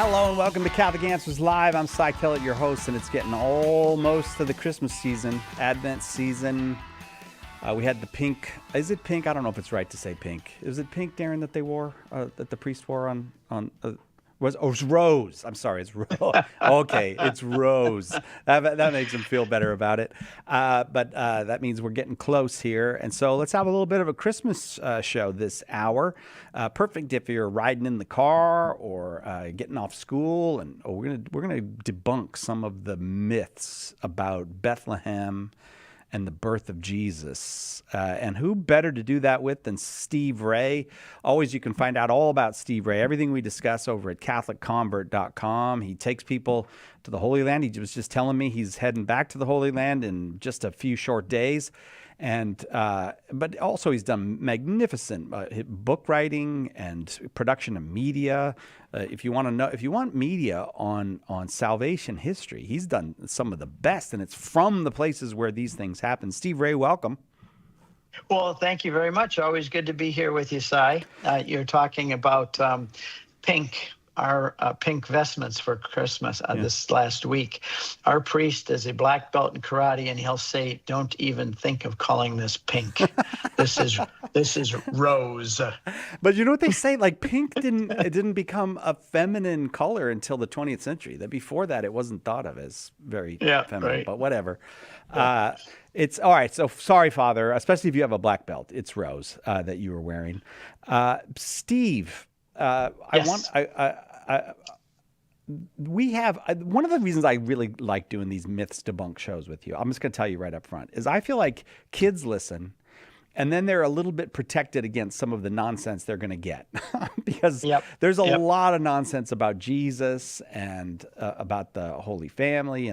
Hello and welcome to Catholic Answers Live. I'm Cy Kellett, your host, and it's getting almost to the Christmas season, Advent season. We had the pink. Is it pink? I don't know if it's right to say pink. Is it pink, Darren, that they wore, that the priest wore on it's rose. I'm sorry, it's rose. Okay, it's rose. That makes them feel better about it. But that means we're getting close here. And so let's have a little bit of a Christmas show this hour. Perfect if you're riding in the car or getting off school. And we're gonna debunk some of the myths about Bethlehem and the birth of Jesus. And who better to do that with than Steve Ray? Always, you can find out all about Steve Ray, everything we discuss over at CatholicConvert.com. He takes people to the Holy Land. He was just telling me he's heading back to the Holy Land in just a few short days. And but also he's done magnificent book writing and production of media. If you want media on salvation history, he's done some of the best, and it's from the places where these things happen. Steve Ray, welcome. Well, thank you very much. Always good to be here with you, Cy. You're talking about pink. Our pink vestments for Christmas this last week. Our priest is a black belt in karate, and he'll say, "Don't even think of calling this pink. This is rose." But you know what they say? Like pink didn't become a feminine color until the 20th century. That before that, it wasn't thought of as very feminine. Right. But whatever. Yeah. It's all right. So sorry, Father. Especially if you have a black belt, it's rose that you were wearing. Steve, yes. We have one of the reasons I really like doing these myths debunk shows with you. I'm just going to tell you right up front is I feel like kids listen and then they're a little bit protected against some of the nonsense they're going to get because there's a lot of nonsense about Jesus and about the Holy Family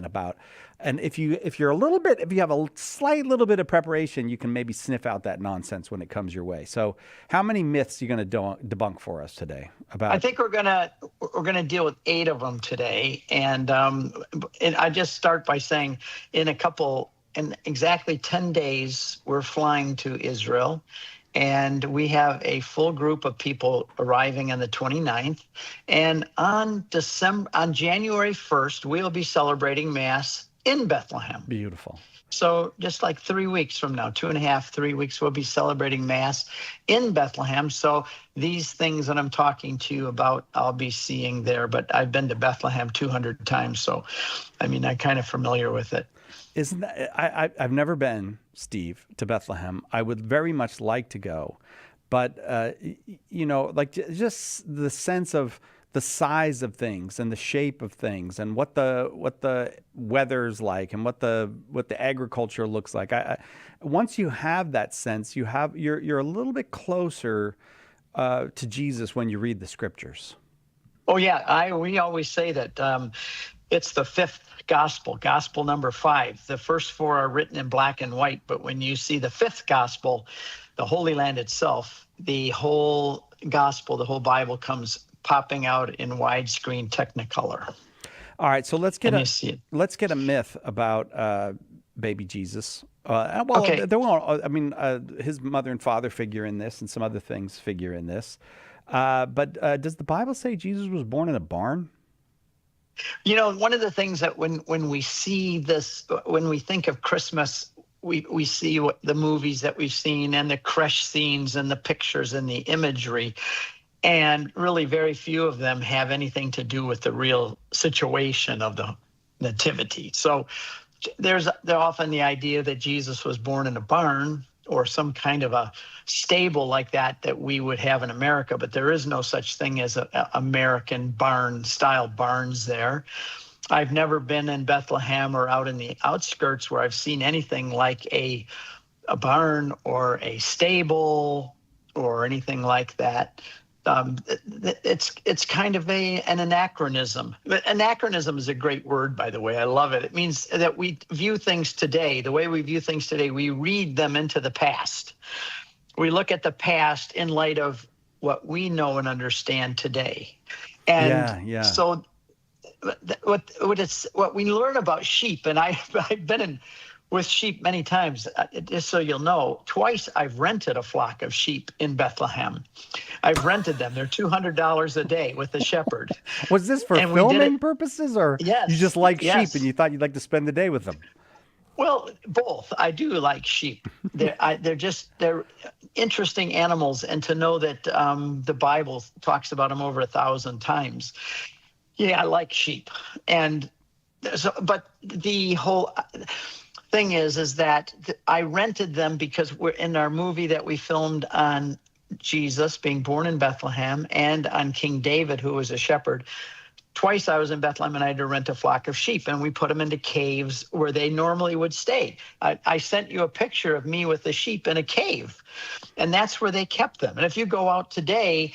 and if you have a slight little bit of preparation, you can maybe sniff out that nonsense when it comes your way. So how many myths are you going to debunk for us today? I think we're gonna deal with 8 of them today, and I just start by saying in exactly 10 days we're flying to Israel, and we have a full group of people arriving on the 29th, and on January 1st we'll be celebrating Mass in Bethlehem. Beautiful. So just like 3 weeks from now, 2.5, 3 weeks, we'll be celebrating Mass in Bethlehem. So these things that I'm talking to you about, I'll be seeing there. But I've been to Bethlehem 200 times. So, I mean, I'm kind of familiar with it. Isn't that, I've never been, Steve, to Bethlehem. I would very much like to go. But, like just the sense of the size of things and the shape of things and what the weather's like and what the agriculture looks like. Once you have that sense, you're a little bit closer to Jesus when you read the scriptures. Oh yeah, we always say that it's the 5th gospel number 5. The first 4 are written in black and white, but when you see the 5th gospel, the Holy Land itself, the whole gospel, the whole Bible comes popping out in widescreen Technicolor. All right, so let's get a myth about baby Jesus. Okay. There won't. I mean, his mother and father figure in this, and some other things figure in this. But does the Bible say Jesus was born in a barn? You know, one of the things that when we see this, when we think of Christmas, we see the movies that we've seen and the creche scenes and the pictures and the imagery. And really very few of them have anything to do with the real situation of the Nativity. So there's often the idea that Jesus was born in a barn or some kind of a stable like that we would have in America, but there is no such thing as a American barn-style barns there. I've never been in Bethlehem or out in the outskirts where I've seen anything like a barn or a stable or anything like that. It's kind of an anachronism. Anachronism is a great word, by the way. I love it. It means that we view things today, the way we view things today, we read them into the past. We look at the past in light of what we know and understand today. And so what we learn about sheep, and I've been in with sheep many times. Just so you'll know, twice I've rented a flock of sheep in Bethlehem. I've rented them. They're $200 a day with the shepherd. Was this for And we did filming it. purposes, or you Yes, just like sheep and yes. you thought you'd like to spend the day with them? Well, both. I do like sheep. They're interesting animals, and to know that the Bible talks about them over 1,000 times. Yeah, I like sheep, and so, but the whole thing is that I rented them because we're in our movie that we filmed on Jesus being born in Bethlehem and on King David, who was a shepherd. Twice I was in Bethlehem and I had to rent a flock of sheep, and we put them into caves where they normally would stay. I sent you a picture of me with the sheep in a cave, and that's where they kept them. And if you go out today,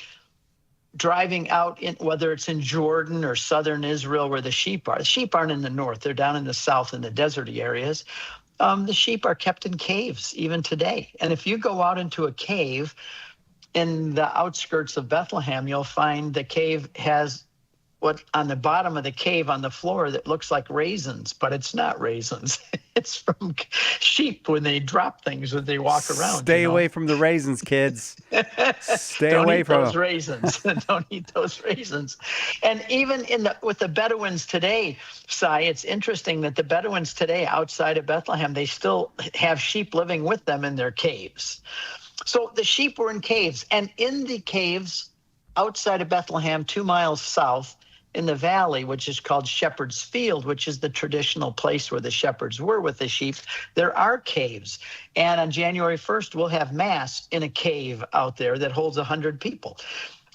driving out in, whether it's in Jordan or southern Israel where the sheep aren't in the north, they're down in the south in the deserty areas. The sheep are kept in caves even today. And if you go out into a cave in the outskirts of Bethlehem, you'll find the cave has what on the bottom of the cave on the floor that looks like raisins, but it's not raisins. It's from sheep when they drop things when they walk around. Stay away from the raisins, kids. Stay Don't away eat from those them. raisins. Don't eat those raisins. And even with the Bedouins today, Cy, it's interesting that the Bedouins today outside of Bethlehem, they still have sheep living with them in their caves. So the sheep were in caves, and in the caves outside of Bethlehem, 2 miles south, in the valley, which is called Shepherd's Field, which is the traditional place where the shepherds were with the sheep, there are caves. And on January 1st, we'll have Mass in a cave out there that holds 100 people.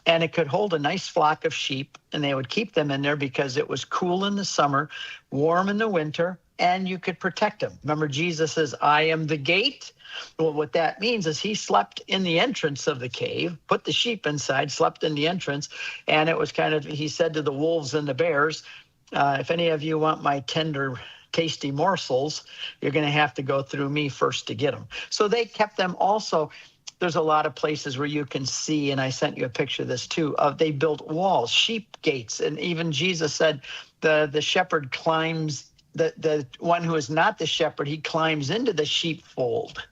And it could hold a nice flock of sheep, and they would keep them in there because it was cool in the summer, warm in the winter, and you could protect them. Remember, Jesus says, I am the gate. Well, what that means is he slept in the entrance of the cave, put the sheep inside, slept in the entrance, and it was kind of, he said to the wolves and the bears, if any of you want my tender, tasty morsels, you're going to have to go through me first to get them. So they kept them also. There's a lot of places where you can see, and I sent you a picture of this too, they built walls, sheep gates, and even Jesus said the shepherd climbs, the one who is not the shepherd, he climbs into the sheepfold.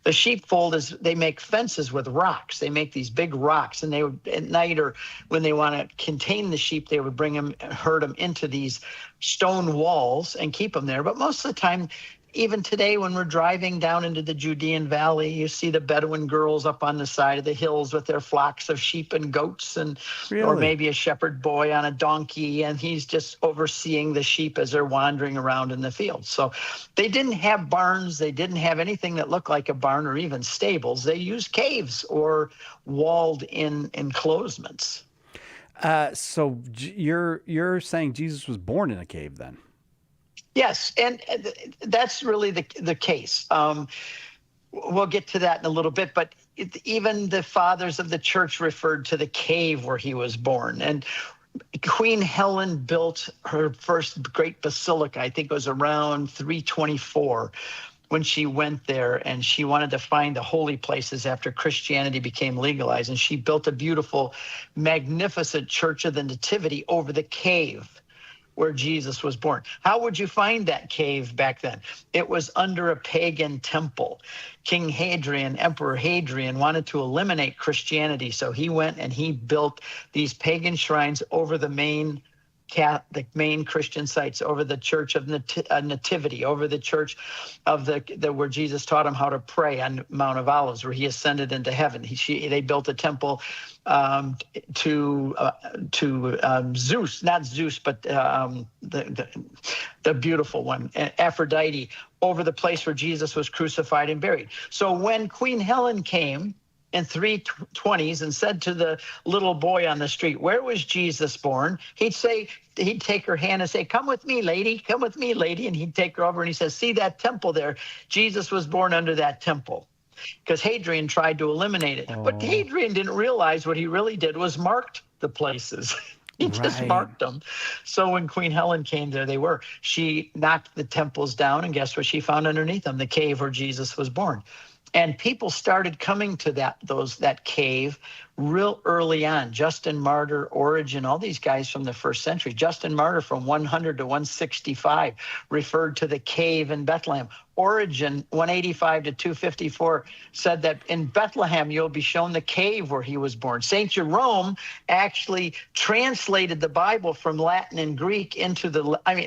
The sheepfold is, they make fences with rocks. They make these big rocks, and they would at night, or when they want to contain the sheep, they would bring them, herd them into these stone walls and keep them there. But most of the time, even today, when we're driving down into the Judean Valley, you see the Bedouin girls up on the side of the hills with their flocks of sheep and goats, and or maybe a shepherd boy on a donkey, and he's just overseeing the sheep as they're wandering around in the field. So they didn't have barns. They didn't have anything that looked like a barn or even stables. They used caves or walled-in enclosements. So you're saying Jesus was born in a cave then? Yes, and that's really the case. We'll get to that in a little bit, but even the fathers of the church referred to the cave where he was born. And Queen Helen built her first great basilica, I think it was around 324, when she went there, and she wanted to find the holy places after Christianity became legalized. And she built a beautiful, magnificent Church of the Nativity over the cave where Jesus was born. How would you find that cave back then? It was under a pagan temple. King Hadrian, Emperor Hadrian, wanted to eliminate Christianity, so he went and he built these pagan shrines over the main Christian sites, over the Church of Nativity, over the church of the where Jesus taught him how to pray on Mount of Olives, where he ascended into heaven. They built a temple to Zeus, not Zeus, but the beautiful one, Aphrodite, over the place where Jesus was crucified and buried. So when Queen Helen came in 320s and said to the little boy on the street, where was Jesus born? He'd take her hand and say, come with me, lady, come with me, lady. And he'd take her over and he says, see that temple there? Jesus was born under that temple. Because Hadrian tried to eliminate it. But Hadrian didn't realize what he really did was marked the places. He just marked them. So when Queen Helen came there, they were. She knocked the temples down, and guess what she found underneath them? The cave where Jesus was born. And people started coming to that cave real early on. Justin Martyr, Origen, all these guys from the first century. Justin Martyr from 100 to 165 referred to the cave in Bethlehem. Origen, 185 to 254, said that in Bethlehem you'll be shown the cave where he was born. St. Jerome actually translated the Bible from Latin and Greek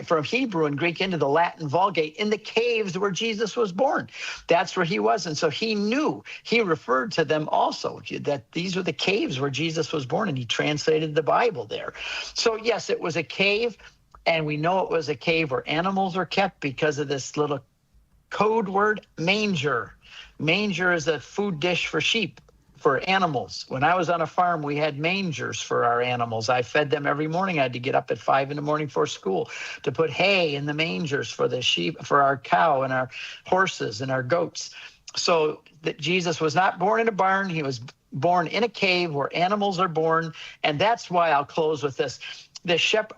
from Hebrew and Greek into the Latin Vulgate in the caves where Jesus was born. That's where he was. And so he knew, he referred to them also, that these were the caves where Jesus was born, and he translated the Bible there. So yes, it was a cave, and we know it was a cave where animals were kept because of this little code word, manger. Manger is a food dish for sheep, for animals. When I was on a farm, we had mangers for our animals. I fed them every morning. I had to get up at 5 a.m. for school to put hay in the mangers for the sheep, for our cow and our horses and our goats. So that Jesus was not born in a barn. He was born in a cave where animals are born. And that's why I'll close with this.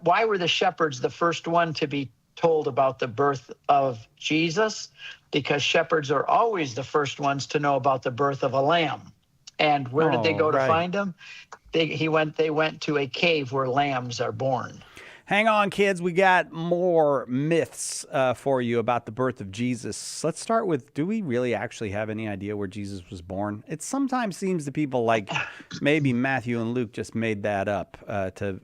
Why were the shepherds the first one to be told about the birth of Jesus? Because shepherds are always the first ones to know about the birth of a lamb. And where did they go to find him? They went to a cave where lambs are born. Hang on, kids. We got more myths for you about the birth of Jesus. Let's start with, do we really actually have any idea where Jesus was born? It sometimes seems to people like maybe Matthew and Luke just made that up to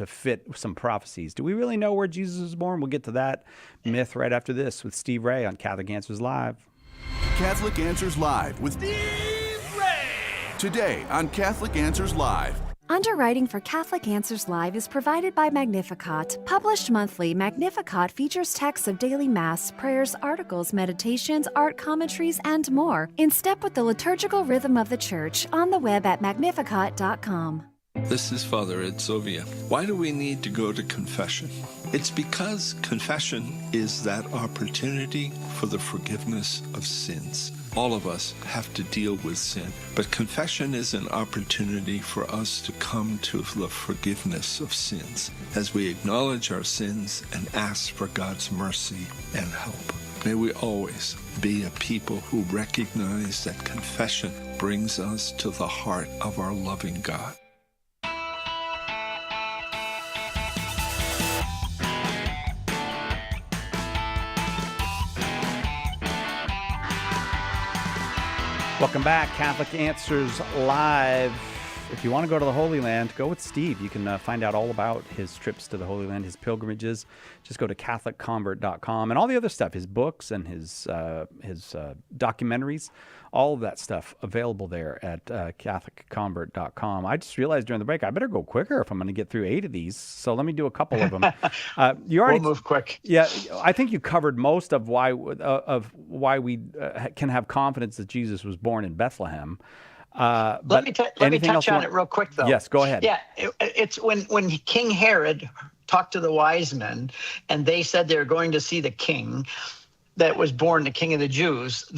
fit some prophecies. Do we really know where Jesus was born? We'll get to that myth right after this with Steve Ray on Catholic Answers Live. Catholic Answers Live with Steve Ray. Today on Catholic Answers Live. Underwriting for Catholic Answers Live is provided by Magnificat. Published monthly, Magnificat features texts of daily Mass, prayers, articles, meditations, art commentaries, and more, in step with the liturgical rhythm of the Church, on the web at magnificat.com. This is Father Ed Sovia. Why do we need to go to confession? It's because confession is that opportunity for the forgiveness of sins. All of us have to deal with sin, but confession is an opportunity for us to come to the forgiveness of sins as we acknowledge our sins and ask for God's mercy and help. May we always be a people who recognize that confession brings us to the heart of our loving God. Welcome back, Catholic Answers Live. If you want to go to the Holy Land, go with Steve. You can find out all about his trips to the Holy Land, his pilgrimages. Just go to CatholicConvert.com and all the other stuff, his books and his documentaries, all of that stuff available there at CatholicConvert.com. I just realized during the break, I better go quicker if I'm going to get through 8 of these. So let me do a couple of them. We'll move quick. Yeah, I think you covered most of why we can have confidence that Jesus was born in Bethlehem. Let me touch on it real quick, though. Yes, go ahead. Yeah, it's when King Herod talked to the wise men, and they said they were going to see the king that was born, the King of the Jews.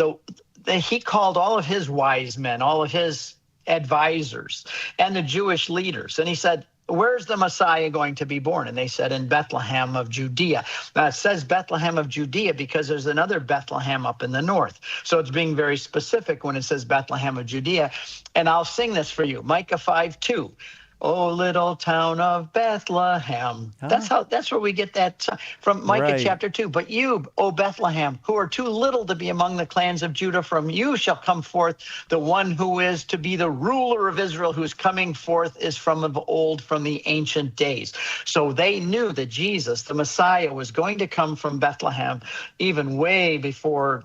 He called all of his wise men, all of his advisors, and the Jewish leaders, and he said, "Where's the Messiah going to be born?" And they said, "In Bethlehem of Judea." Now, it says Bethlehem of Judea because there's another Bethlehem up in the north. So it's being very specific when it says Bethlehem of Judea. And I'll sing this for you. Micah 5:2. "Oh, little town of Bethlehem." That's where we get that from Micah chapter 2. "But you, O Bethlehem, who are too little to be among the clans of Judah, from you shall come forth the one who is to be the ruler of Israel, whose coming forth is from of old, from the ancient days." So they knew that Jesus, the Messiah, was going to come from Bethlehem, even way before,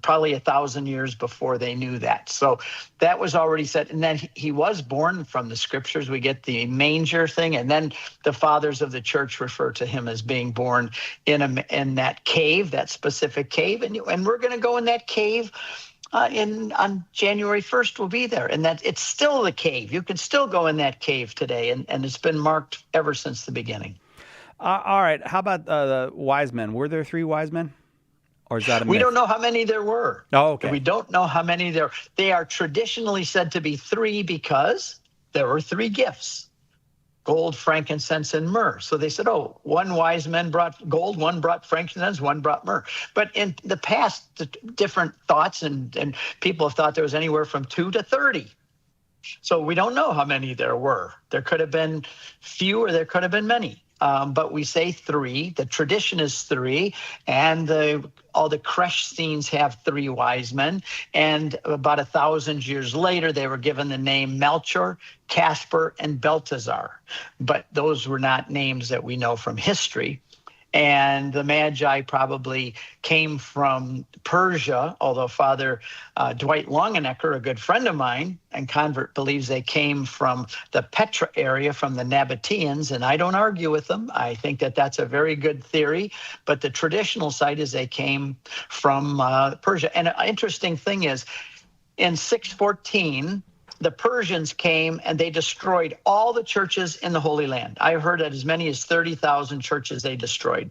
probably 1,000 years before they knew that. So that was already said. And then he was born from the scriptures. We get the manger thing, and then the fathers of the church refer to him as being born in that cave, that specific cave, and we're going to go in that cave on January 1st. We'll be there, and that it's still the cave. You can still go in that cave today, and it's been marked ever since the beginning. All right, how about the wise men? Were there 3 wise men? Or is that a myth? We don't know how many there were. Oh, okay. We don't know how many there. They are traditionally said to be 3 because there were 3 gifts: gold, frankincense, and myrrh. So they said, one wise man brought gold, one brought frankincense, one brought myrrh. But in the past, different thoughts and people have thought there was anywhere from 2 to 30 So we don't know how many there were. There could have been few or there could have been many. But we say 3. The tradition is 3. And all the creche scenes have 3 wise men. And about 1,000 years later, they were given the name Melchior, Casper, and Belteshazzar. But those were not names that we know from history. And the Magi probably came from Persia, although Father Dwight Longenecker, a good friend of mine and convert, believes they came from the Petra area, from the Nabateans, and I don't argue with them. I think that that's a very good theory, but the traditional site is they came from Persia. And an interesting thing is, in 614, the Persians came and they destroyed all the churches in the Holy Land. I heard that as many as 30,000 churches they destroyed.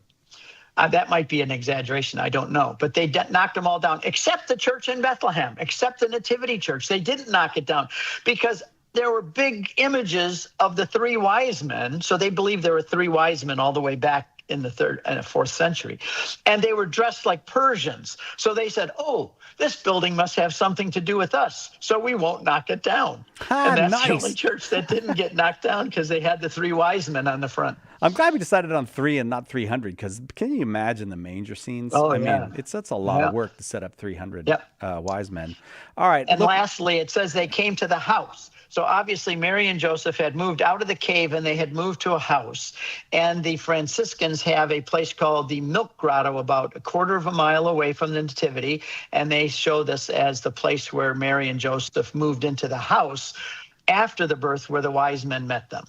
That might be an exaggeration. I don't know. But they knocked them all down, except the church in Bethlehem, except the Nativity church. They didn't knock it down because there were big images of the 3 wise men. So they believed there were 3 wise men all the way back in the 3rd and 4th century. And they were dressed like Persians. So they said, oh, this building must have something to do with us, so we won't knock it down. And that's the only church that didn't get knocked down because they had the 3 wise men on the front. I'm glad we decided on 3 and not 300, because can you imagine the manger scenes? Oh, I yeah. mean, that's a lot of work to set up 300 wise men. All right. And lastly, it says they came to the house. So obviously Mary and Joseph had moved out of the cave and they had moved to a house. And the Franciscans have a place called the Milk Grotto about 1/4 mile away from the Nativity. And they show this as the place where Mary and Joseph moved into the house after the birth, where the wise men met them.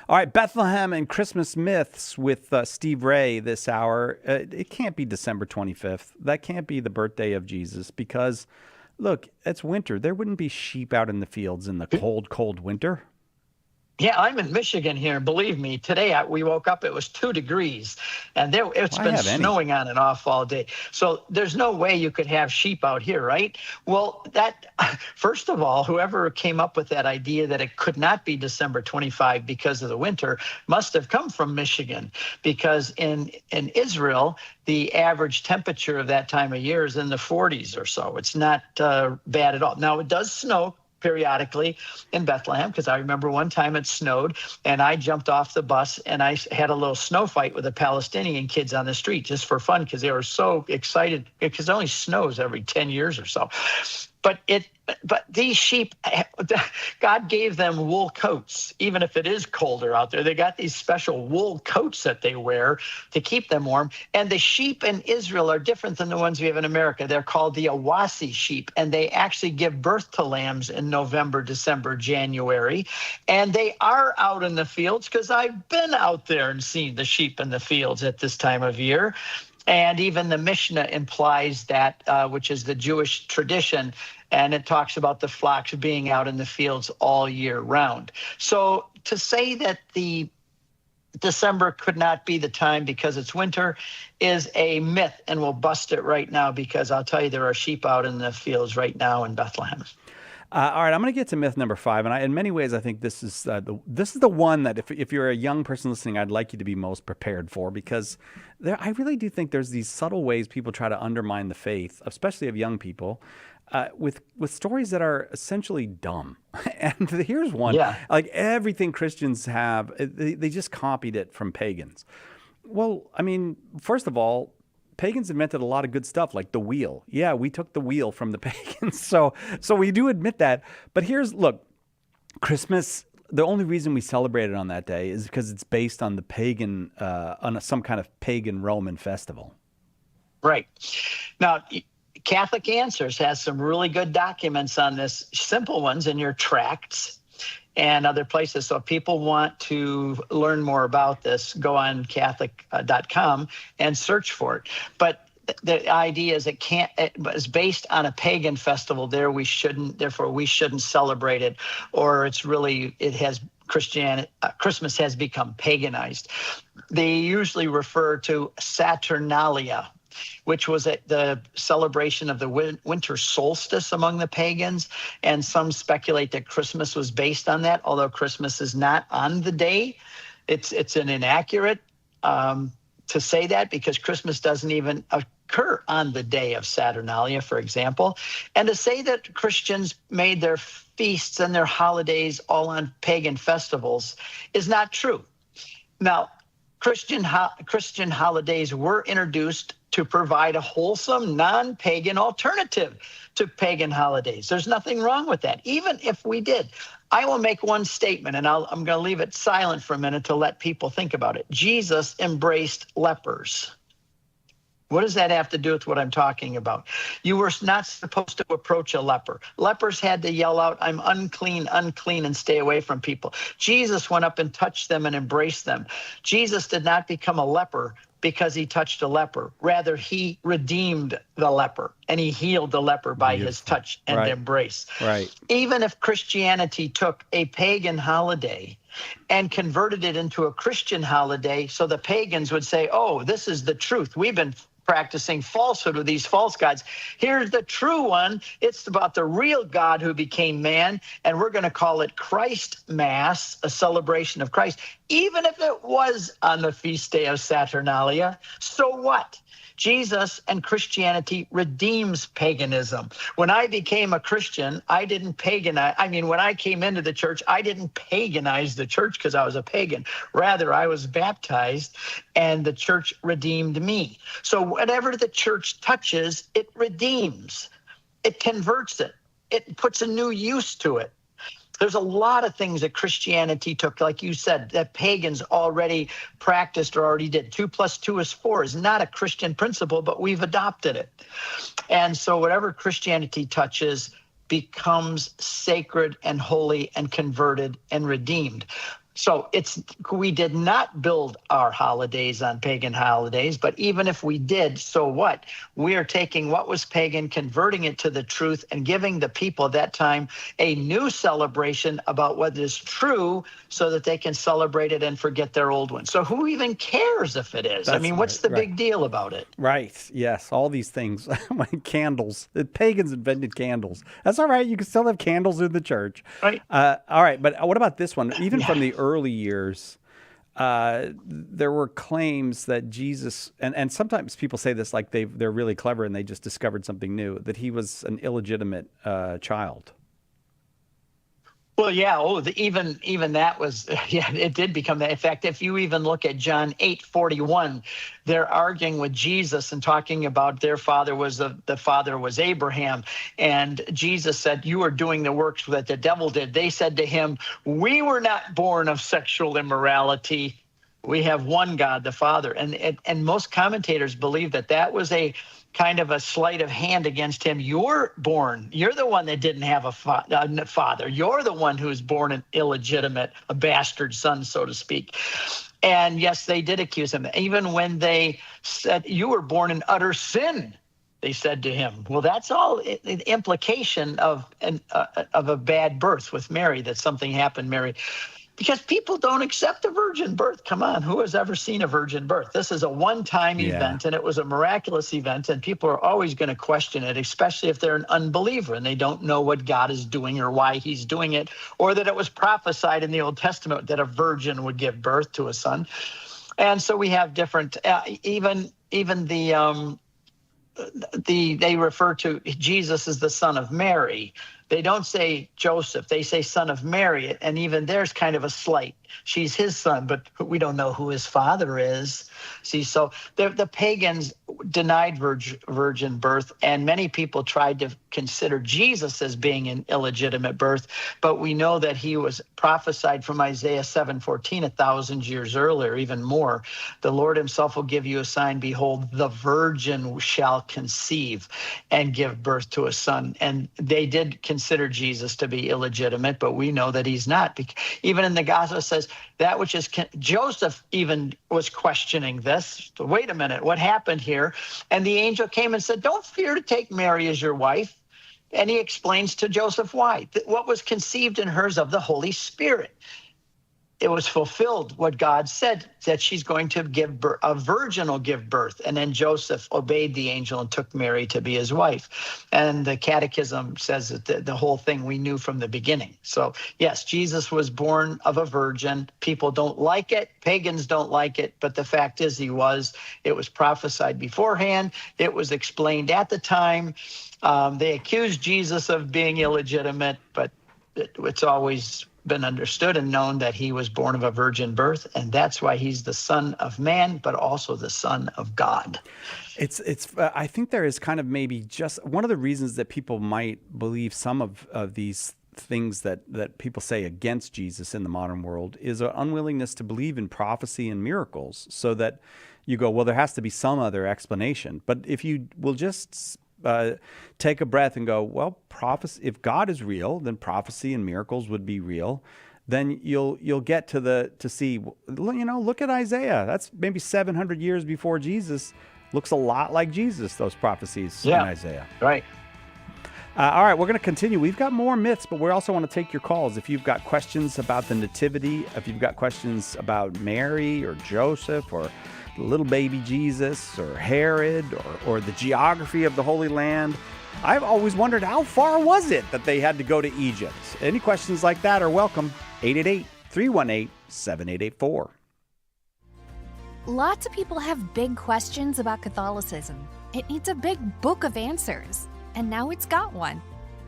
All right, Bethlehem and Christmas myths with Steve Ray this hour. It can't be December 25th. That can't be the birthday of Jesus, because look, it's winter. There wouldn't be sheep out in the fields in the cold, cold winter. Yeah, I'm in Michigan here. Believe me, today we woke up, it was 2 degrees, and it's been snowing on and off all day. So there's no way you could have sheep out here, right? Well, first of all, whoever came up with that idea that it could not be December 25 because of the winter must have come from Michigan, because in Israel, the average temperature of that time of year is in the 40s or so. It's not bad at all. Now, it does snow periodically in Bethlehem, because I remember one time it snowed and I jumped off the bus and I had a little snow fight with the Palestinian kids on the street just for fun, because they were so excited, because it only snows every 10 years or so. But these sheep, God gave them wool coats, even if it is colder out there. They got these special wool coats that they wear to keep them warm. And the sheep in Israel are different than the ones we have in America. They're called the Awasi sheep, and they actually give birth to lambs in November, December, January. And they are out in the fields, because I've been out there and seen the sheep in the fields at this time of year. And even the Mishnah implies that, which is the Jewish tradition, and it talks about the flocks being out in the fields all year round. So to say that the December could not be the time because it's winter is a myth, and we'll bust it right now, because I'll tell you, there are sheep out in the fields right now in Bethlehem. All right, I'm going to get to myth number 5, and in many ways, I think this is the one that if you're a young person listening, I'd like you to be most prepared for, because I really do think there's these subtle ways people try to undermine the faith, especially of young people, with stories that are essentially dumb. And here's one: like everything Christians have, they just copied it from pagans. Well, I mean, first of all, pagans invented a lot of good stuff, like the wheel. Yeah, we took the wheel from the pagans. So we do admit that. But look, Christmas, the only reason we celebrate it on that day is because it's based on the pagan, some kind of pagan Roman festival. Right. Now, Catholic Answers has some really good documents on this, simple ones in your tracts and other places. So if people want to learn more about this, go on Catholic.com and search for it. But the idea is it is based on a pagan festival. Therefore we shouldn't celebrate it, or Christmas has become paganized. They usually refer to Saturnalia, which was the celebration of the winter solstice among the pagans. And some speculate that Christmas was based on that, although Christmas is not on the day. It's an inaccurate to say that, because Christmas doesn't even occur on the day of Saturnalia, for example. And to say that Christians made their feasts and their holidays all on pagan festivals is not true. Now, Christian holidays were introduced to provide a wholesome, non-pagan alternative to pagan holidays. There's nothing wrong with that, even if we did. I will make one statement, and I'm going to leave it silent for a minute to let people think about it. Jesus embraced lepers. What does that have to do with what I'm talking about? You were not supposed to approach a leper. Lepers had to yell out, "I'm unclean, unclean," and stay away from people. Jesus went up and touched them and embraced them. Jesus did not become a leper because he touched a leper. Rather, he redeemed the leper, and he healed the leper by his touch and embrace. Right. Even if Christianity took a pagan holiday and converted it into a Christian holiday, so the pagans would say, "Oh, this is the truth. We've been practicing falsehood with these false gods. Here's the true one. It's about the real God who became man, and we're going to call it Christ Mass, a celebration of Christ." Even if it was on the feast day of Saturnalia, so what? Jesus and Christianity redeems paganism. When I became a Christian, I didn't paganize. I mean, when I came into the church, I didn't paganize the church because I was a pagan. Rather, I was baptized and the church redeemed me. So whatever the church touches, it redeems. It converts it. It puts a new use to it. There's a lot of things that Christianity took, like you said, that pagans already practiced or already did. 2 + 2 is 4 is not a Christian principle, but we've adopted it. And so whatever Christianity touches becomes sacred and holy and converted and redeemed. So we did not build our holidays on pagan holidays, but even if we did, so what? We are taking what was pagan, converting it to the truth, and giving the people at that time a new celebration about what is true so that they can celebrate it and forget their old one. So who even cares if it is? I mean, what's the big deal about it? Right. Yes. All these things. Candles. The pagans invented candles. That's all right. You can still have candles in the church. Right. All right. But what about this one? Even from the early years, there were claims that Jesus, and sometimes people say this like they're really clever and they just discovered something new, that he was an illegitimate child. Well, yeah. Even that was, it did become that. In fact, if you even look at John 8:41, they're arguing with Jesus and talking about their father was the father was Abraham. And Jesus said, "You are doing the works that the devil did." They said to him, "We were not born of sexual immorality. We have one God, the Father." And most commentators believe that was a kind of a sleight of hand against him. You're the one that didn't have a father. You're the one who was born an illegitimate, a bastard son, so to speak. And yes, they did accuse him. Even when they said, "You were born in utter sin," they said to him. Well, that's all an implication of a bad birth with Mary, that something happened, Mary. Because people don't accept a virgin birth. Come on, who has ever seen a virgin birth? This is a one-time event, and it was a miraculous event, and people are always going to question it, especially if they're an unbeliever and they don't know what God is doing or why he's doing it, or that it was prophesied in the Old Testament that a virgin would give birth to a son. And so we have different, even they refer to Jesus as the son of Mary. They don't say Joseph. They say son of Mary. And even there's kind of a slight. She's his son, but we don't know who his father is. See, so the pagans denied virgin birth, and many people tried to consider Jesus as being an illegitimate birth. But we know that he was prophesied from Isaiah 7:14, 1,000 years earlier, even more. The Lord himself will give you a sign. Behold, the virgin shall conceive and give birth to a son. And they did consider Jesus to be illegitimate, but we know that he's not. Even in the Gospel, it says that which is Joseph even was questioning this. So wait a minute, what happened here? And the angel came and said, "Don't fear to take Mary as your wife." And he explains to Joseph why. What was conceived in her is of the Holy Spirit. it was fulfilled what God said, that she's going to give birth, a virgin will give birth. And then Joseph obeyed the angel and took Mary to be his wife. And the catechism says that the whole thing we knew from the beginning. So yes, Jesus was born of a virgin. People don't like it. Pagans don't like it. But the fact is it was prophesied beforehand. It was explained at the time. They accused Jesus of being illegitimate, but it's always been understood and known that he was born of a virgin birth, and that's why he's the Son of Man, but also the Son of God. It's. I think there is kind of maybe just one of the reasons that people might believe some of these things that people say against Jesus in the modern world is an unwillingness to believe in prophecy and miracles, so that you go, well, there has to be some other explanation. But if you will just take a breath and go, well, prophecy, if God is real, then prophecy and miracles would be real. Then you'll get to see, look at Isaiah. That's maybe 700 years before Jesus. Looks a lot like Jesus, those prophecies in Isaiah. Right. All right, we're going to continue. We've got more myths, but we also want to take your calls. If you've got questions about the Nativity, if you've got questions about Mary or Joseph or little baby Jesus or Herod or the geography of the Holy Land. I've always wondered, how far was it that they had to go to Egypt? Any questions like that are welcome. 888-318-7884. Lots of people have big questions about Catholicism. It needs a big book of answers, and now it's got one.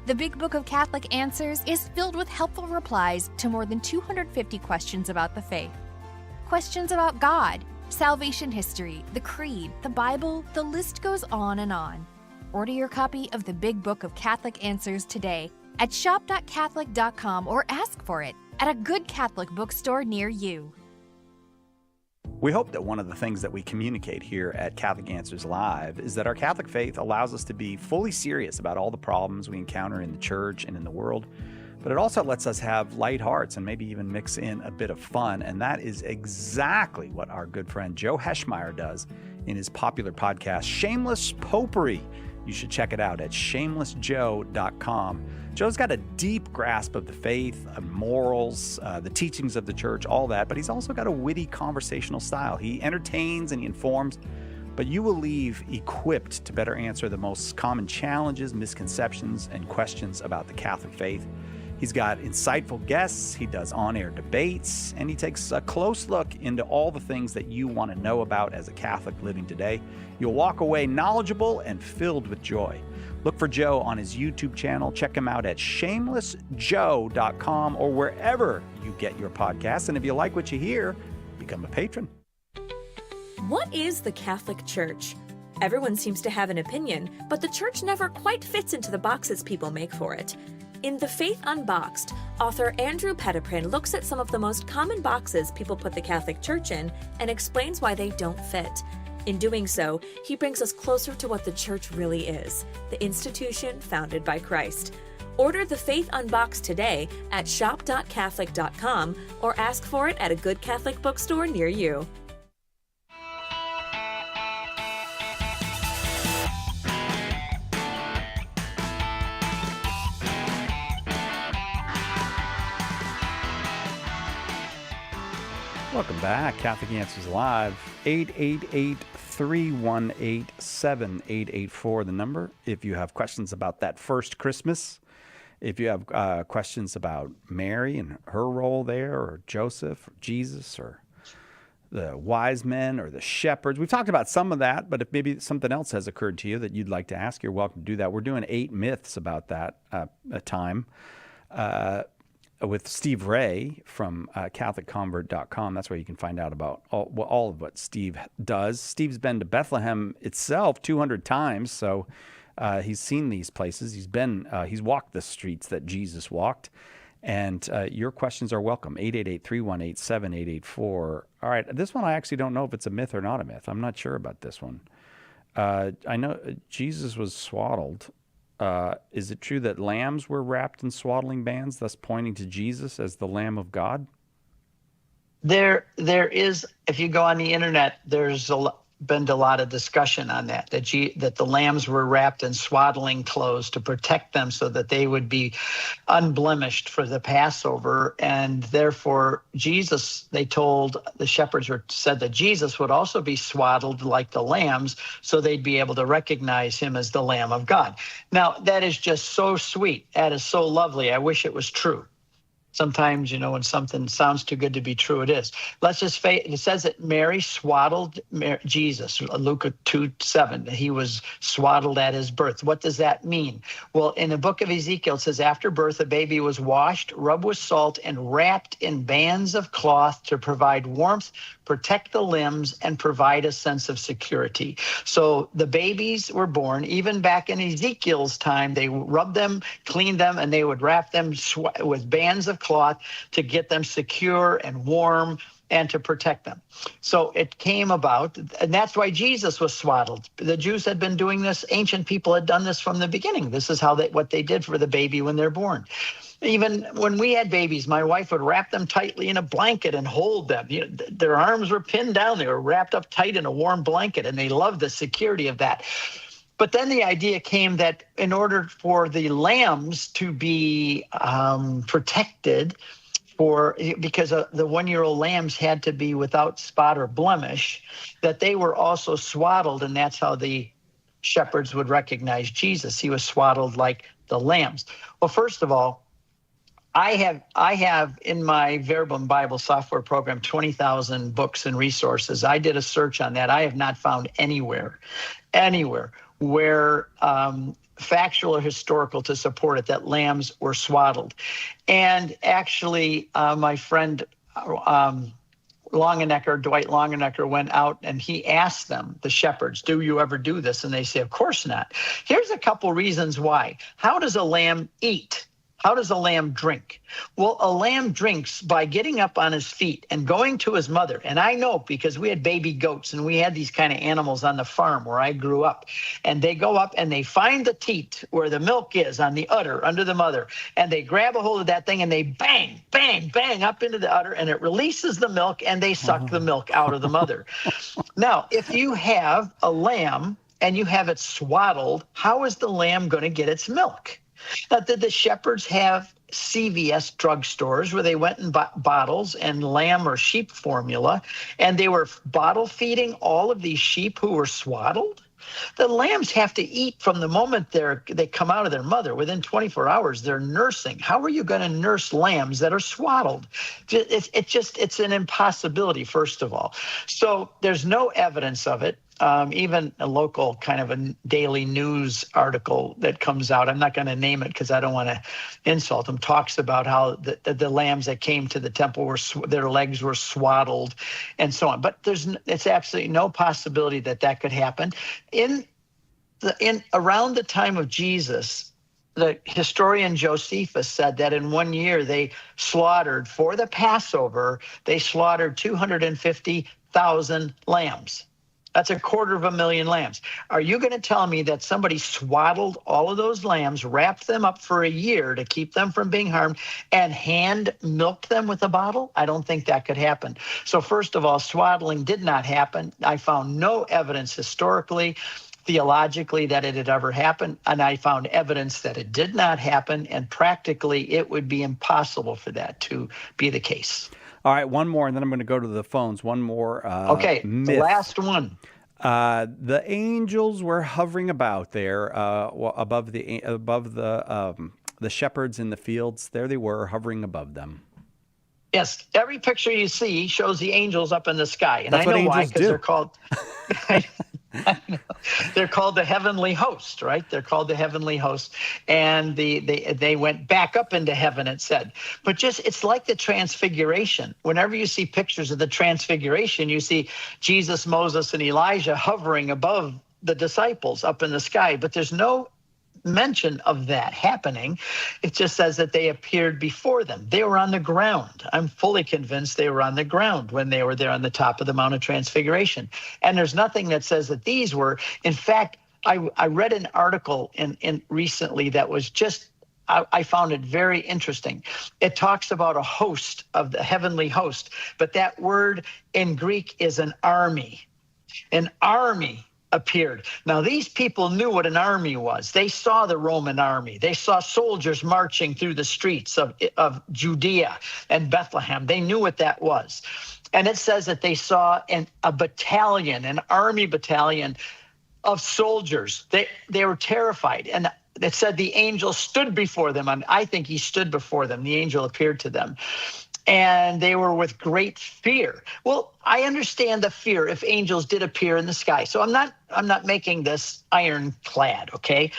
The Big Book of Catholic Answers is filled with helpful replies to more than 250 questions about the faith. Questions about God, salvation history, the Creed, the Bible, the list goes on and on. Order your copy of the Big Book of Catholic Answers today at shop.catholic.com or ask for it at a good Catholic bookstore near you. We hope that one of the things that we communicate here at Catholic Answers Live is that our Catholic faith allows us to be fully serious about all the problems we encounter in the church and in the world, but it also lets us have light hearts and maybe even mix in a bit of fun. And that is exactly what our good friend Joe Heschmeyer does in his popular podcast, Shameless Popery. You should check it out at shamelessjoe.com. Joe's got a deep grasp of the faith, morals, the teachings of the church, all that, but he's also got a witty conversational style. He entertains and he informs, but you will leave equipped to better answer the most common challenges, misconceptions, and questions about the Catholic faith. He's got insightful guests, he does on-air debates, and he takes a close look into all the things that you want to know about as a Catholic living today. You'll walk away knowledgeable and filled with joy. Look for Joe on his YouTube channel. Check him out at shamelessjoe.com or wherever you get your podcasts. And if you like what you hear, become a patron. What is the Catholic Church? Everyone seems to have an opinion, but the church never quite fits into the boxes people make for it. In The Faith Unboxed, author Andrew Petiprin looks at some of the most common boxes people put the Catholic Church in and explains why they don't fit. In doing so, he brings us closer to what the Church really is, the institution founded by Christ. Order The Faith Unboxed today at shop.catholic.com or ask for it at a good Catholic bookstore near you. Welcome back. Catholic Answers Live, 888-318-7884, the number. If you have questions about that first Christmas, if you have questions about Mary and her role there, or Joseph, or Jesus, or the wise men, or the shepherds. We've talked about some of that, but if maybe something else has occurred to you that you'd like to ask, you're welcome to do that. We're doing 8 myths about that a time. With Steve Ray from CatholicConvert.com. That's where you can find out about all of what Steve does. Steve's been to Bethlehem itself 200 times, so he's seen these places. He's walked the streets that Jesus walked. And your questions are welcome. 888-318-7884. All right, this one I actually don't know if it's a myth or not a myth. I'm not sure about this one. I know Jesus was swaddled. Is it true that lambs were wrapped in swaddling bands, thus pointing to Jesus as the Lamb of God? There is, if you go on the internet, there's been a lot of discussion on that the lambs were wrapped in swaddling clothes to protect them so that they would be unblemished for the Passover. And therefore, Jesus, they told the shepherds said that Jesus would also be swaddled like the lambs so they'd be able to recognize him as the Lamb of God. Now, that is just so sweet. That is so lovely. I wish it was true. Sometimes, when something sounds too good to be true, it is. Let's just face it. It says that Mary swaddled Jesus, Luke 2:7. He was swaddled at his birth. What does that mean? Well, in the book of Ezekiel, it says, after birth, a baby was washed, rubbed with salt, and wrapped in bands of cloth to provide warmth, protect the limbs, and provide a sense of security. So the babies were born, even back in Ezekiel's time, they rubbed them, cleaned them, and they would wrap them with bands of cloth to get them secure and warm and to protect them. So it came about, and that's why Jesus was swaddled. The Jews had been doing this. Ancient people had done this from the beginning. This is what they did for the baby when they're born. Even when we had babies, my wife would wrap them tightly in a blanket and hold them. Their arms were pinned down. They were wrapped up tight in a warm blanket, and they loved the security of that. But then the idea came that in order for the lambs to be protected, because the one-year-old lambs had to be without spot or blemish, that they were also swaddled, and that's how the shepherds would recognize Jesus. He was swaddled like the lambs. Well, first of all, I have in my Verbum Bible software program 20,000 books and resources. I did a search on that. I have not found anywhere where factual or historical to support it that lambs were swaddled. And actually, my friend Dwight Longenecker went out and he asked them, the shepherds, do you ever do this? And they say, of course not. Here's a couple reasons why. How does a lamb eat? How does a lamb drink? Well, a lamb drinks by getting up on his feet and going to his mother. And I know because we had baby goats and we had these kind of animals on the farm where I grew up. And they go up and they find the teat where the milk is on the udder under the mother. And they grab a hold of that thing and they bang, bang, bang up into the udder and it releases the milk and they suck the milk out of the mother. Now, if you have a lamb and you have it swaddled, how is the lamb going to get its milk? Now, did the shepherds have CVS drugstores where they went and bought bottles and lamb or sheep formula, and they were bottle feeding all of these sheep who were swaddled? The lambs have to eat from the moment they come out of their mother. Within 24 hours, they're nursing. How are you going to nurse lambs that are swaddled? It's an impossibility, first of all. So there's no evidence of it. Even a local kind of a daily news article that comes out, I'm not going to name it because I don't want to insult them, talks about how the lambs that came to the temple their legs were swaddled and so on. But it's absolutely no possibility that could happen. Around the time of Jesus, the historian Josephus said that in 1 year they slaughtered, for the Passover, they slaughtered 250,000 lambs. That's 250,000 lambs. Are you going to tell me that somebody swaddled all of those lambs, wrapped them up for a year to keep them from being harmed, and hand milked them with a bottle? I don't think that could happen. So first of all, swaddling did not happen. I found no evidence historically, theologically, that it had ever happened, and I found evidence that it did not happen, and practically it would be impossible for that to be the case. All right, one more, and then I'm going to go to the phones. One more okay, myth. The last one. The angels were hovering about there above the shepherds in the fields. There they were, hovering above them. Yes, every picture you see shows the angels up in the sky, and That's I know why, do. because they're called. They're called the heavenly host, right? They're called the heavenly host, and they went back up into heaven, it said. But it's like the transfiguration. Whenever you see pictures of the transfiguration, you see Jesus, Moses, and Elijah hovering above the disciples up in the sky, but there's no mention of that happening. It just says that they appeared before them. They were on the ground. I'm fully convinced they were on the ground when they were there on the top of the Mount of Transfiguration. And there's nothing that says that these were. In fact, I read an article in recently that was just, I found it very interesting. It talks about a host of the heavenly host, but that word in Greek is an army. An army appeared. Now, these people knew what an army was. They saw the Roman army. They saw soldiers marching through the streets of Judea and Bethlehem. They knew what that was. And it says that they saw a battalion, an army battalion of soldiers. They were terrified. And it said the angel stood before them. I think he stood before them. The angel appeared to them. And they were with great fear. Well, I understand the fear if angels did appear in the sky. So I'm not making this ironclad, okay?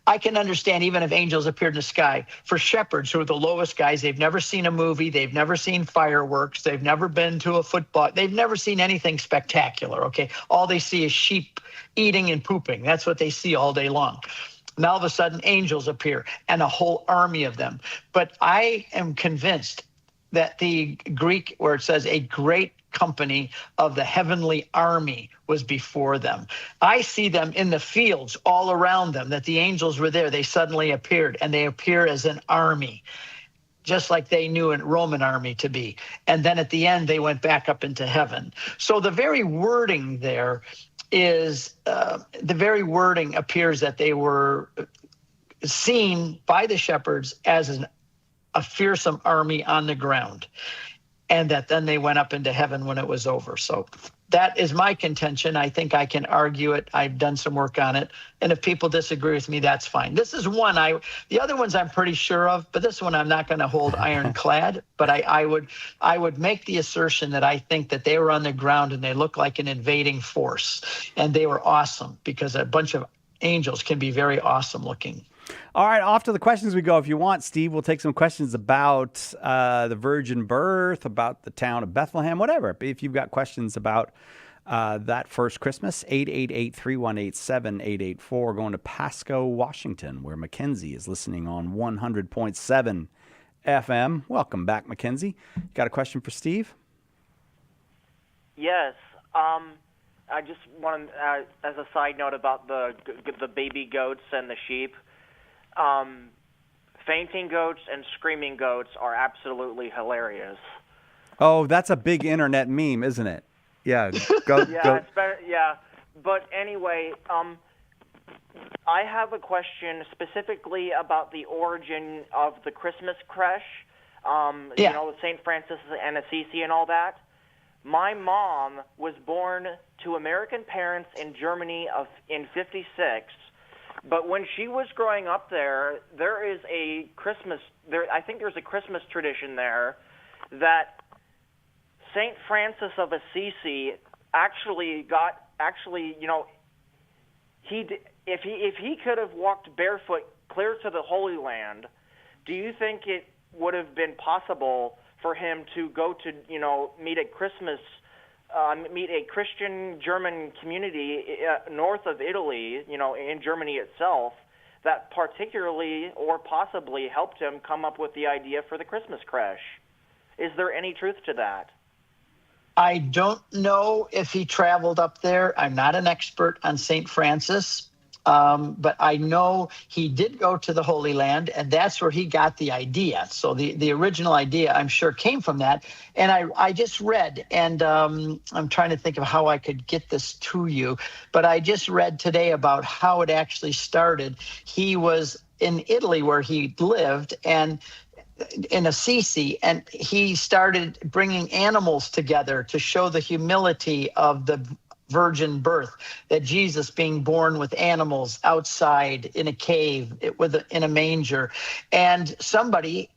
I can understand even if angels appeared in the sky. For shepherds who are the lowest guys, they've never seen a movie, they've never seen fireworks, they've never been to a football, they've never seen anything spectacular, okay? All they see is sheep eating and pooping. That's what they see all day long. Now all of a sudden angels appear and a whole army of them. But I am convinced that the Greek, where it says a great company of the heavenly army was before them. I see them in the fields all around them, that the angels were there. They suddenly appeared, and they appear as an army, just like they knew a Roman army to be. And then at the end, they went back up into heaven. So the very wording there is, the very wording appears that they were seen by the shepherds as a fearsome army on the ground, and that then they went up into heaven when it was over. So that is my contention. I think I can argue it. I've done some work on it. And if people disagree with me, that's fine. This is one the other ones I'm pretty sure of, but this one I'm not going to hold ironclad. But I would make the assertion that I think that they were on the ground and they looked like an invading force, and they were awesome, because a bunch of angels can be very awesome looking. All right, off to the questions we go. If you want, Steve, we'll take some questions about the virgin birth, about the town of Bethlehem, whatever. If you've got questions about that first Christmas, 888-318-7884, going to Pasco, Washington, where Mackenzie is listening on 100.7 FM. Welcome back, Mackenzie. Got a question for Steve? Yes. I just want to, as a side note about the baby goats and the sheep, fainting goats and screaming goats are absolutely hilarious. Oh, that's a big internet meme, isn't it? Yeah. Go. It's better, yeah. But anyway, I have a question specifically about the origin of the Christmas creche. You know, St. Francis and Assisi and all that. My mom was born to American parents in Germany in '56. But when she was growing up there is a Christmas. I think there's a Christmas tradition there that St. Francis of Assisi you know, if he could have walked barefoot clear to the Holy Land, do you think it would have been possible for him to go to, you know, meet a Christian German community north of Italy, you know, in Germany itself, that particularly or possibly helped him come up with the idea for the Christmas creche? Is there any truth to that? I don't know if he traveled up there. I'm not an expert on St. Francis, but I know he did go to the Holy Land, and that's where he got the idea. So the original idea, I'm sure, came from that. And I just read, and I'm trying to think of how I could get this to you, but I just read today about how it actually started. He was in Italy where he lived, and in Assisi, and he started bringing animals together to show the humility of the virgin birth, that Jesus being born with animals outside in a cave in a manger. And somebody,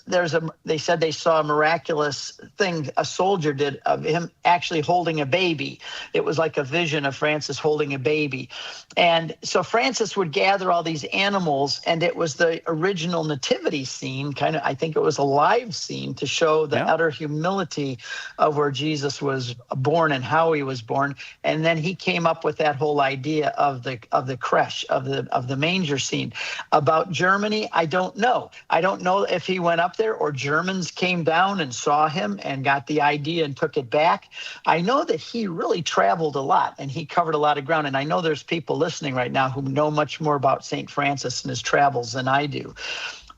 they said they saw a miraculous thing a soldier did of him actually holding a baby. It was like a vision of Francis holding a baby. And so Francis would gather all these animals, and it was the original nativity scene, kind of, I think it was a live scene to show the utter humility of where Jesus was born and how he was born. And then he came up with that whole idea of the creche, of the manger scene. About Germany, I don't know. I don't know if he went up there or Germans came down and saw him and got the idea and took it back. I know that he really traveled a lot and he covered a lot of ground. And I know there's people listening right now who know much more about St. Francis and his travels than I do.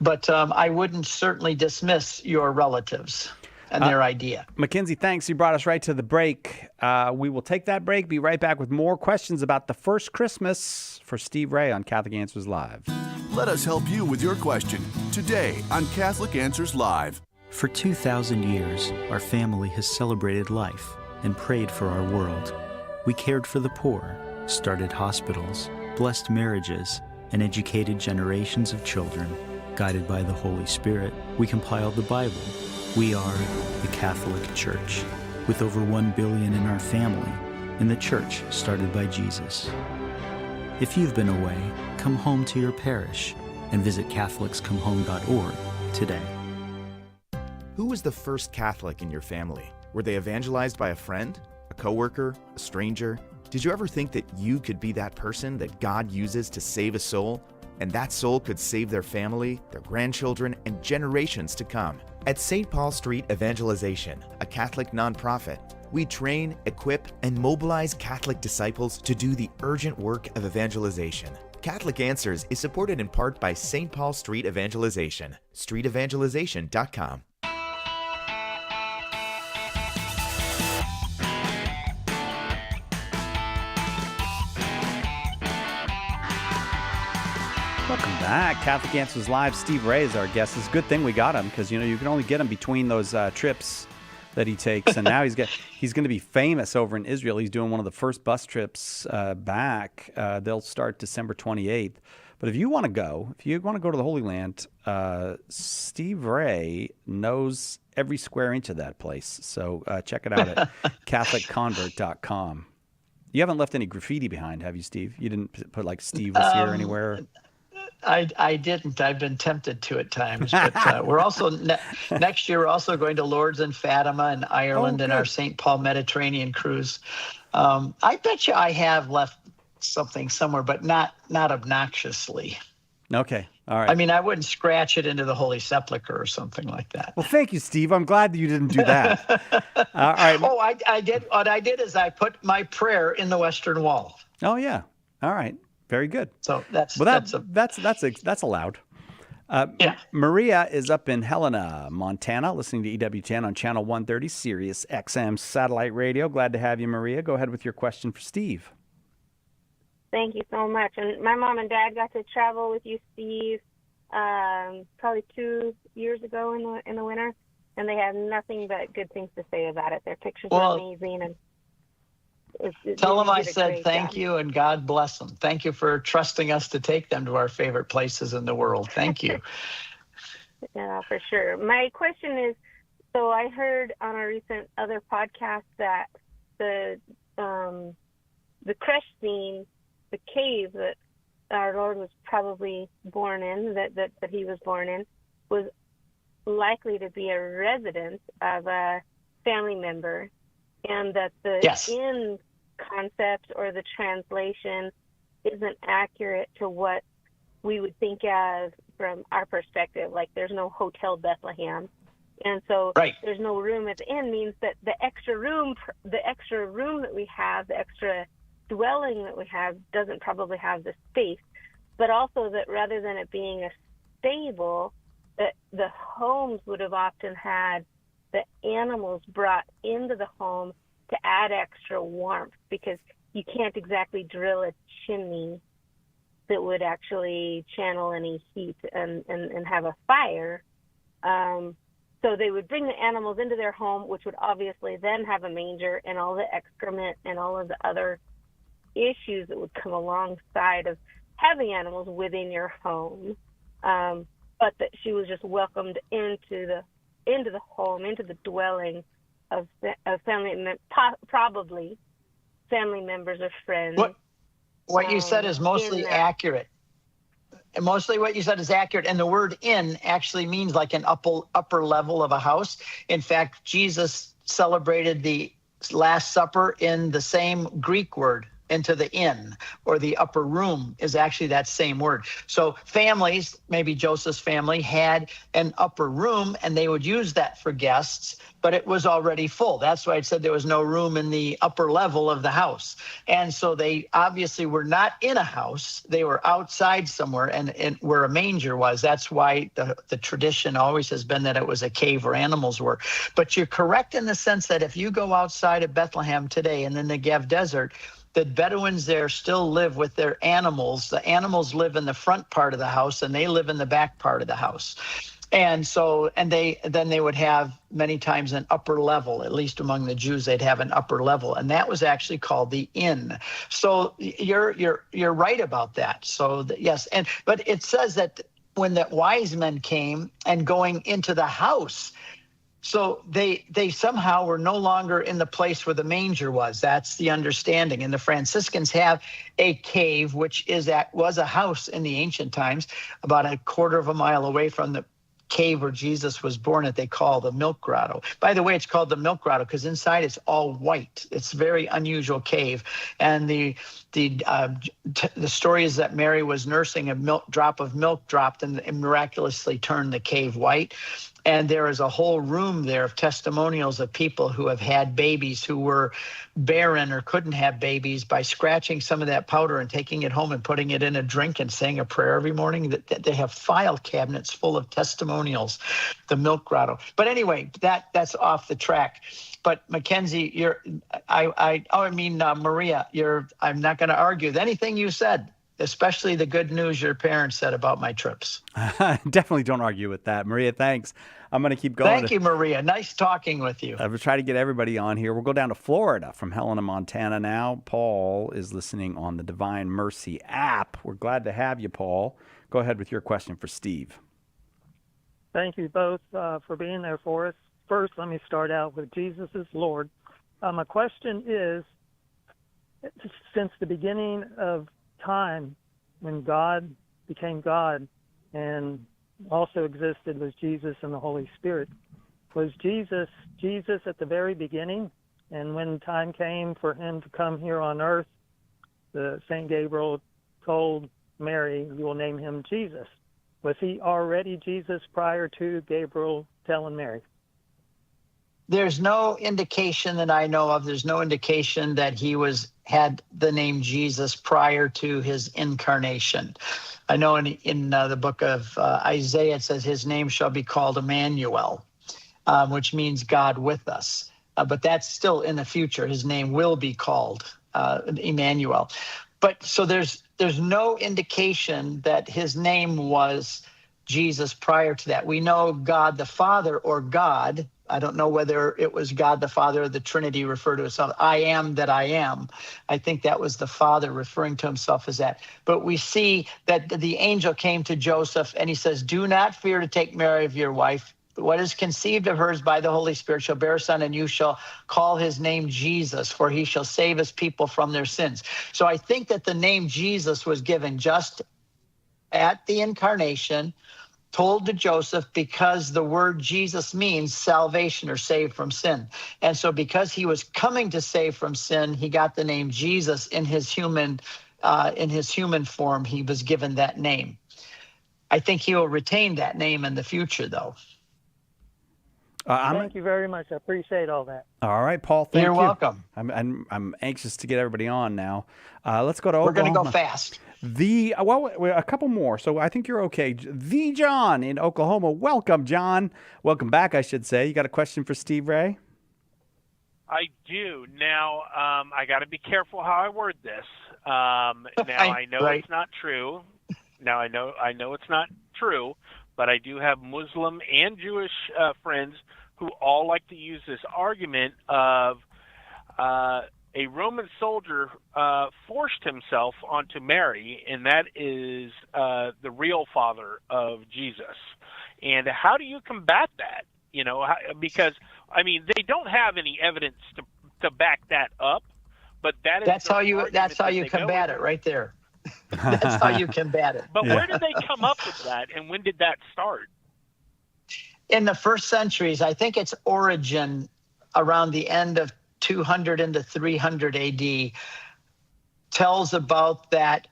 But I wouldn't certainly dismiss your relatives. and their idea. Mackenzie, thanks. You brought us right to the break. We will take that break, be right back with more questions about the first Christmas for Steve Ray on Catholic Answers Live. Let us help you with your question today on Catholic Answers Live. For 2,000 years, our family has celebrated life and prayed for our world. We cared for the poor, started hospitals, blessed marriages, and educated generations of children. Guided by the Holy Spirit, we compiled the Bible. We are the Catholic Church, with over 1 billion in our family, and the church started by Jesus. If you've been away, come home to your parish and visit catholicscomehome.org today. Who was the first Catholic in your family? Were they evangelized by a friend, a coworker, a stranger? Did you ever think that you could be that person that God uses to save a soul? And that soul could save their family, their grandchildren, and generations to come. At St. Paul Street Evangelization, a Catholic nonprofit, we train, equip, and mobilize Catholic disciples to do the urgent work of evangelization. Catholic Answers is supported in part by St. Paul Street Evangelization, streetevangelization.com. Welcome back. Catholic Answers Live. Steve Ray is our guest. It's a good thing we got him because, you can only get him between those trips that he takes. And now he's going to be famous over in Israel. He's doing one of the first bus trips back. They'll start December 28th. But if you want to go to the Holy Land, Steve Ray knows every square inch of that place. So check it out at CatholicConvert.com. You haven't left any graffiti behind, have you, Steve? You didn't put like Steve was here anywhere? I didn't. I've been tempted to at times, but we're also next year. We're also going to Lourdes and Fatima and Ireland in our St. Paul Mediterranean cruise. I bet you I have left something somewhere, but not obnoxiously. Okay, all right. I mean, I wouldn't scratch it into the Holy Sepulchre or something like that. Well, thank you, Steve. I'm glad that you didn't do that. All right. Oh, I did. What I did is I put my prayer in the Western Wall. Oh yeah. All right. Very good. So that's allowed. Yeah. Maria is up in Helena, Montana, listening to EWTN on Channel 130, Sirius XM Satellite Radio. Glad to have you, Maria. Go ahead with your question for Steve. Thank you so much. And my mom and dad got to travel with you, Steve, probably 2 years ago in the winter, and they have nothing but good things to say about it. Their pictures are amazing, and tell them I said thank you and God bless them. Thank you for trusting us to take them to our favorite places in the world. Thank you. Yeah, for sure. My question is, so I heard on a recent other podcast that the creche scene, the cave that our Lord was probably born in, that he was born in, was likely to be a residence of a family member, and that the inn concept or the translation isn't accurate to what we would think of from our perspective. Like, there's no Hotel Bethlehem, and so there's no room at the inn, means that the extra room that we have, the extra dwelling that we have, doesn't probably have the space, but also that rather than it being a stable, that the homes would have often had the animals brought into the home to add extra warmth, because you can't exactly drill a chimney that would actually channel any heat and have a fire. So they would bring the animals into their home, which would obviously then have a manger and all the excrement and all of the other issues that would come alongside of having animals within your home. But that she was just welcomed into the home, into the dwelling of family, probably family members or friends. What you said is mostly accurate. And mostly what you said is accurate. And the word inn actually means like an upper level of a house. In fact, Jesus celebrated the Last Supper in the same Greek word into the inn, or the upper room is actually that same word. So families, maybe Joseph's family, had an upper room, and they would use that for guests, but it was already full. That's why it said there was no room in the upper level of the house. And so they obviously were not in a house. They were outside somewhere, and where a manger was. That's why the tradition always has been that it was a cave where animals were. But you're correct in the sense that if you go outside of Bethlehem today in the Negev desert, the Bedouins there still live with their animals. The animals live in the front part of the house, and they live in the back part of the house. And so, then they would have many times an upper level. At least among the Jews, they'd have an upper level, and that was actually called the inn. So you're right about that. So yes, but it says that when the wise men came and going into the house, so they somehow were no longer in the place where the manger was. That's the understanding. And the Franciscans have a cave, which was a house in the ancient times, about a quarter of a mile away from the cave where Jesus was born, that they call the Milk Grotto. By the way, it's called the Milk Grotto because inside it's all white. It's a very unusual cave. And the story is that Mary was nursing, a drop of milk dropped and miraculously turned the cave white. And there is a whole room there of testimonials of people who have had babies who were barren or couldn't have babies by scratching some of that powder and taking it home and putting it in a drink and saying a prayer every morning. That they have file cabinets full of testimonials, the Milk Grotto. But anyway, that's off the track. But Mackenzie, Maria, I'm not going to argue with anything you said, especially the good news your parents said about my trips. Definitely don't argue with that. Maria, thanks. I'm going to keep going. Thank you, Maria. Nice talking with you. I've tried to get everybody on here. We'll go down to Florida from Helena, Montana now. Paul is listening on the Divine Mercy app. We're glad to have you, Paul. Go ahead with your question for Steve. Thank you both for being there for us. First, let me start out with Jesus is Lord. My question is, since the beginning of time, when God became God and also existed was Jesus and the Holy Spirit, was Jesus at the very beginning? And when time came for him to come here on earth, the Saint Gabriel told Mary, you will name him Jesus. Was he already Jesus prior to Gabriel telling Mary? There's no indication that I know of. There's no indication that he had the name Jesus prior to his incarnation. I know in the book of Isaiah, it says his name shall be called Emmanuel, which means God with us. But that's still in the future. His name will be called Emmanuel. But so there's no indication that his name was Jesus prior to that. We know God the Father, or God. I don't know whether it was God the Father or the Trinity referred to himself. I am that I am. I think that was the Father referring to himself as that. But we see that the angel came to Joseph and he says, do not fear to take Mary of your wife. What is conceived of her is by the Holy Spirit shall bear a son, and you shall call his name Jesus, for he shall save his people from their sins. So I think that the name Jesus was given just at the incarnation, told to Joseph, because the word Jesus means salvation or save from sin. And so because he was coming to save from sin, he got the name Jesus in his human form. He was given that name. I think he will retain that name in the future, though. Thank you very much. I appreciate all that. All right, Paul. Thank you. You're welcome. I'm anxious to get everybody on now. Let's go to Oklahoma. We're going to go fast. A couple more. So I think you're okay. The John in Oklahoma. Welcome, John. Welcome back, I should say. You got a question for Steve Ray? I do. Now, I got to be careful how I word this. I know right. It's not true. Now, I know it's not true, but I do have Muslim and Jewish friends who all like to use this argument of a Roman soldier forced himself onto Mary, and that is the real father of Jesus. And how do you combat that? Because, they don't have any evidence to back that up, but that's how you combat it right there. That's how you combat it. But where did they come up with that, and when did that start? In the first centuries, I think its origin around the end of 200 into 300 AD. tells about that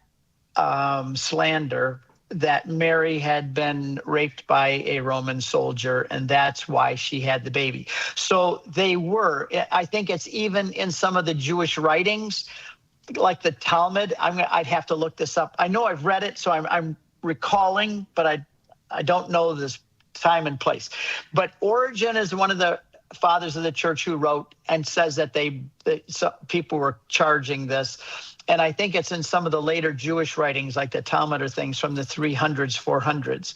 slander that Mary had been raped by a Roman soldier, and that's why she had the baby. So they were, I think it's even in some of the Jewish writings, like the Talmud. I'd have to look this up. I know I've read it, so I'm recalling, but I don't know this time and place. But Origen is one of the fathers of the church who wrote and says that people were charging this. And I think it's in some of the later Jewish writings, like the Talmud or things from the 300s, 400s.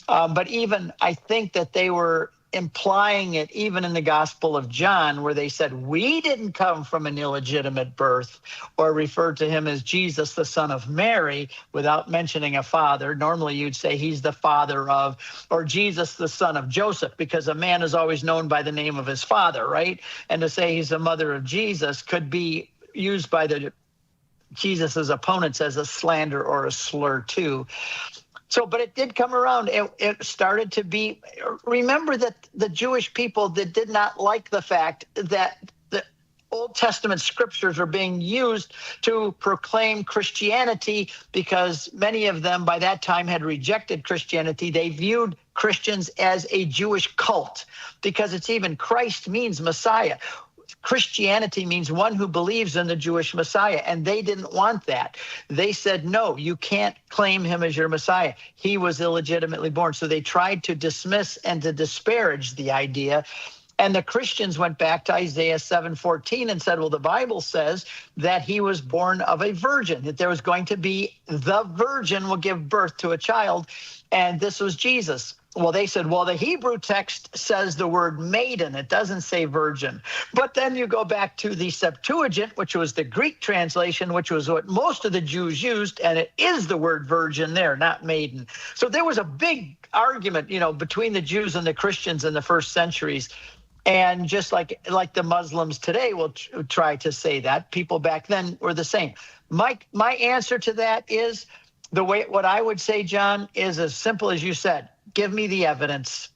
But even I think that they were implying it even in the Gospel of John, where they said, we didn't come from an illegitimate birth, or referred to him as Jesus, the son of Mary, without mentioning a father. Normally you'd say he's the father of, or Jesus, the son of Joseph, because a man is always known by the name of his father, right? And to say he's the mother of Jesus could be used by Jesus's opponents as a slander or a slur too. So, but it did come around. It started to be, remember that the Jewish people that did not like the fact that the Old Testament scriptures are being used to proclaim Christianity, because many of them by that time had rejected Christianity. They viewed Christians as a Jewish cult, because it's even Christ means Messiah. Christianity means one who believes in the Jewish Messiah, and they didn't want that. They said, no, you can't claim him as your Messiah. He was illegitimately born. So they tried to dismiss and to disparage the idea. And the Christians went back to Isaiah 7:14 and said, well, the Bible says that he was born of a virgin, that there was going to be the virgin will give birth to a child, and this was Jesus. Well, they said, well, the Hebrew text says the word maiden. It doesn't say virgin. But then you go back to the Septuagint, which was the Greek translation, which was what most of the Jews used, and it is the word virgin there, not maiden. So there was a big argument, between the Jews and the Christians in the first centuries. And just like the Muslims today will try to say that, people back then were the same. My answer to that is what I would say, John, is as simple as you said. Give me the evidence.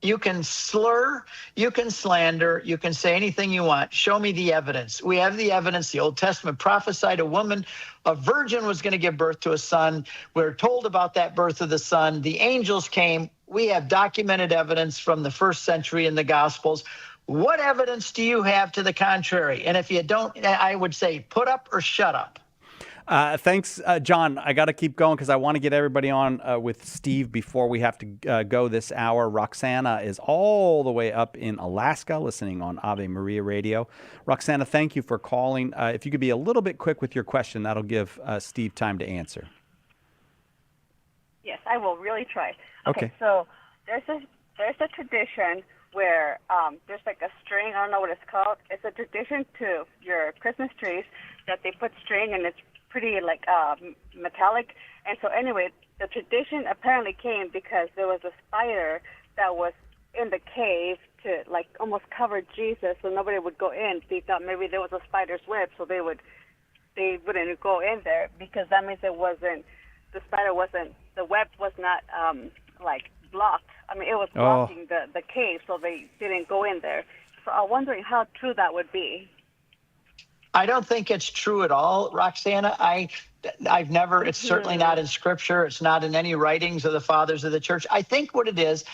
You can slur, you can slander, you can say anything you want. Show me the evidence. We have the evidence. The Old Testament prophesied a virgin was going to give birth to a son. We're told about that birth of the son. The angels came. We have documented evidence from the first century in the Gospels. What evidence do you have to the contrary? And if you don't, I would say put up or shut up. Thanks, John. I got to keep going because I want to get everybody on with Steve before we have to go this hour. Roxana is all the way up in Alaska listening on Ave Maria Radio. Roxana, thank you for calling. If you could be a little bit quick with your question, that'll give Steve time to answer. Yes, I will really try. Okay. So there's a tradition where there's like a string. I don't know what it's called. It's a tradition to your Christmas trees that they put string, and it's pretty metallic. And so anyway, the tradition apparently came because there was a spider that was in the cave to almost cover Jesus, so nobody would go in. They thought maybe there was a spider's web, so they wouldn't go in there, because that means the web was not blocked. I mean, it was blocking the cave, so they didn't go in there. So I'm wondering how true that would be. I don't think it's true at all, Roxana. I've never, it's certainly not in scripture. It's not in any writings of the fathers of the church. I think what it is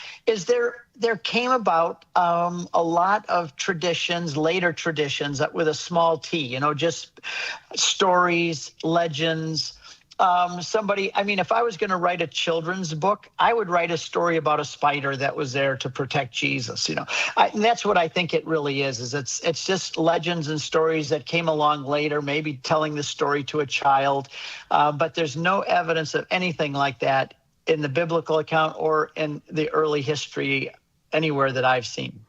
there came about a lot of traditions, later traditions with a small t, just stories, legends. If I was going to write a children's book, I would write a story about a spider that was there to protect Jesus. And that's what I think it really is it's just legends and stories that came along later, maybe telling the story to a child. But there's no evidence of anything like that in the biblical account or in the early history anywhere that I've seen.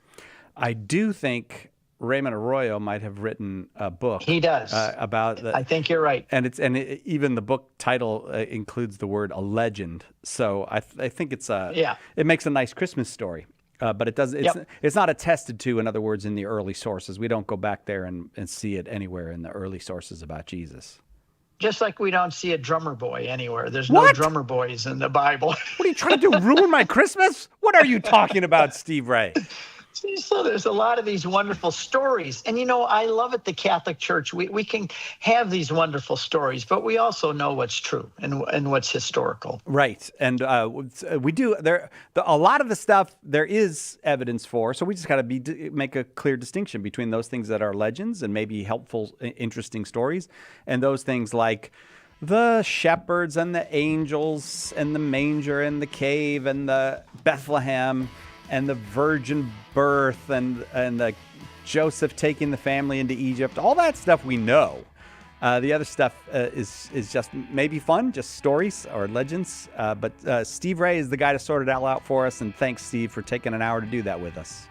I do think Raymond Arroyo might have written a book. He does about that. I think you're right, and even the book title includes the word "a legend." So I think it's it makes a nice Christmas story, but it does. It's not attested to. In other words, in the early sources, we don't go back there and see it anywhere in the early sources about Jesus. Just like we don't see a drummer boy anywhere. There's no drummer boys in the Bible. What are you trying to do? Ruin my Christmas? What are you talking about, Steve Ray? So there's a lot of these wonderful stories. And, I love at the Catholic Church, we can have these wonderful stories, but we also know what's true and what's historical. Right. And we do. A lot of the stuff there is evidence for, so we just got to make a clear distinction between those things that are legends and maybe helpful, interesting stories, and those things like the shepherds and the angels and the manger and the cave and the Bethlehem and the virgin birth and the Joseph taking the family into Egypt. All that stuff we know. The other stuff is just maybe fun, just stories or legends. But Steve Ray is the guy to sort it all out for us. And thanks, Steve, for taking an hour to do that with us.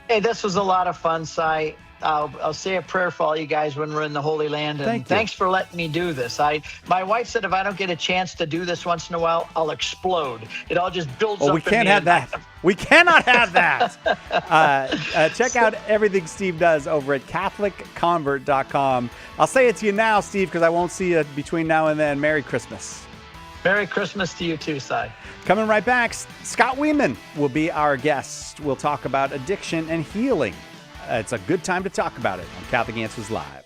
Hey, this was a lot of fun, Si. I'll say a prayer for all you guys when we're in the Holy Land. And thanks for letting me do this. My wife said if I don't get a chance to do this once in a while, I'll explode. It all just builds up. We can't have that. We cannot have that. Check out everything Steve does over at CatholicConvert.com. I'll say it to you now, Steve, because I won't see you between now and then. Merry Christmas. Merry Christmas to you too, Si. Coming right back, Scott Weeman will be our guest. We'll talk about addiction and healing. It's a good time to talk about it on Catholic Answers Live.